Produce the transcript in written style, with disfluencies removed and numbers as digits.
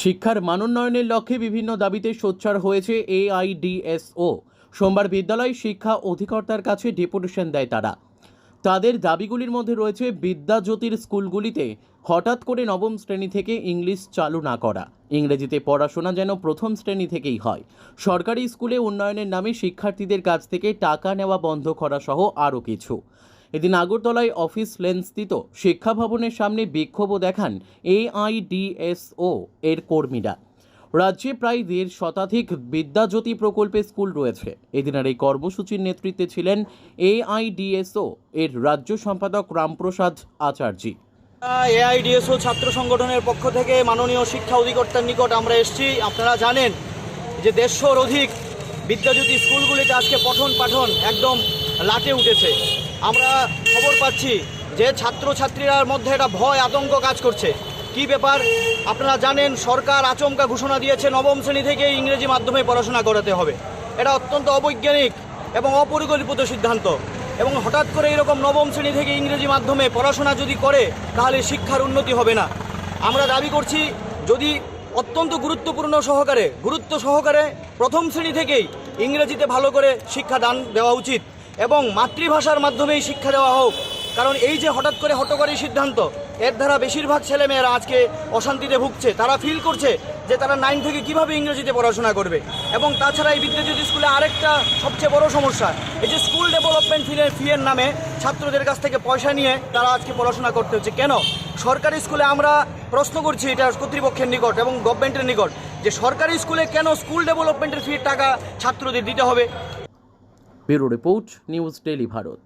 শিক্ষার মানোন্নয়নের লক্ষ্যে বিভিন্ন দাবিতে সোচ্চার হয়েছে এআইডিএসও। সোমবার বিদ্যালয় শিক্ষা অধিকর্তার কাছে ডেপুটেশন দেয় তারা। তাদের দাবিগুলির মধ্যে রয়েছে বিদ্যাজ্যোতির স্কুলগুলিতে হঠাৎ করে নবম শ্রেণী থেকে ইংলিশ চালু না করা, ইংরেজিতে পড়াশোনা যেন প্রথম শ্রেণী থেকেই হয়, সরকারি স্কুলে উন্নয়নের নামে শিক্ষার্থীদের কাছ থেকে টাকা নেওয়া বন্ধ করা সহ আরও কিছু। এদিন আগরতলায় অফিস লেনস্থিত শিক্ষা ভবনের সামনে বিক্ষোভও দেখান এআইডিএসও এর কর্মীরা। রাজ্যে প্রায় 1.5 শতাধিক বিদ্যাজ্যোতি প্রকল্পে স্কুল রয়েছে। এদিনের এই কর্মসূচির নেতৃত্বে ছিলেন এআইডিএসও এর রাজ্য সম্পাদক রামপ্রসাদ আচার্যী। এআইডিএসও ছাত্র সংগঠনের পক্ষ থেকে মাননীয় শিক্ষা অধিকর্তার নিকট আমরা এসেছি। আপনারা জানেন যে 150-র অধিক বিদ্যাজ্যোতি স্কুলগুলিতে আজকে পঠন পাঠন একদম লাটে উঠেছে। আমরা খবর পাচ্ছি যে ছাত্রছাত্রীরার মধ্যে একটা ভয় আতঙ্ক কাজ করছে। কি ব্যাপার আপনারা জানেন, সরকার আচমকা ঘোষণা দিয়েছে নবম শ্রেণী থেকে ইংরেজি মাধ্যমে পড়াশোনা করাতে হবে। এটা অত্যন্ত অবৈজ্ঞানিক এবং অপরিকল্পিত সিদ্ধান্ত, এবং হঠাৎ করে এরকম নবম শ্রেণী থেকে ইংরেজি মাধ্যমে পড়াশোনা যদি করে তাহলে শিক্ষার উন্নতি হবে না। আমরা দাবি করছি যদি অত্যন্ত গুরুত্ব সহকারে প্রথম শ্রেণী থেকেই ইংরেজিতে ভালো করে শিক্ষা দান দেওয়া উচিত এবং মাতৃভাষার মাধ্যমেই শিক্ষা দেওয়া হোক। কারণ এই যে হঠাৎ করে হঠকারী সিদ্ধান্ত, এর দ্বারা বেশিরভাগ ছেলেমেয়েরা আজকে অশান্তিতে ভুগছে। তারা ফিল করছে যে তারা 9 থেকে কিভাবে ইংরেজিতে পড়াশোনা করবে। এবং তাছাড়া এই বিদ্যাজ্যোতি স্কুলে আরেকটা সবচেয়ে বড় সমস্যা, এই যে স্কুল ডেভেলপমেন্ট ফিয়ের নামে ছাত্রদের কাছ থেকে পয়সা নিয়ে তারা আজকে পড়াশোনা করতে হচ্ছে। কেন? সরকারি স্কুলে আমরা প্রশ্ন করছি এটা কর্তৃপক্ষের নিকট এবং গভর্নমেন্টের নিকট, যে সরকারি স্কুলে কেন স্কুল ডেভেলপমেন্টের ফির টাকা ছাত্রদের দিতে হবে। Bureau report, news daily Bharat.